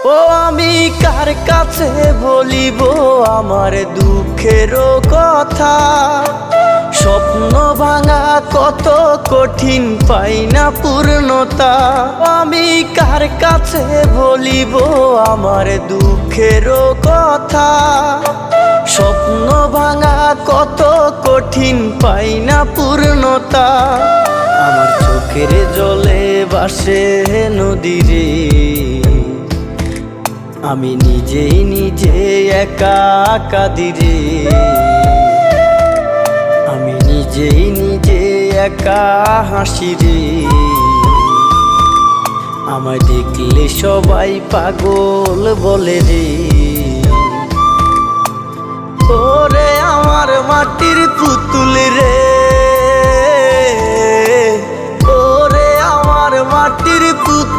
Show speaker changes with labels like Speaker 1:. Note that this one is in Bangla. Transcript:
Speaker 1: ও আমি কার কাছে বলিব আমার দুঃখের কথা, স্বপ্ন ভাঙা কত কঠিন পাই না পূর্ণতা। আমি কার কাছে বলিব আমার দুঃখের কথা, স্বপ্ন ভাঙা কত কঠিন পাই না পূর্ণতা। আমার চোখের জলে ভাসে নদীরে, আমি নিজেই নিজে একা কাঁদিরে, আমি নিজেই নিজে একা হাসিরে। আমায় দেখলে সবাই পাগল বলে রে। ওরে আমার মাটির পুতুল রে, ওরে আমার মাটির পুতুল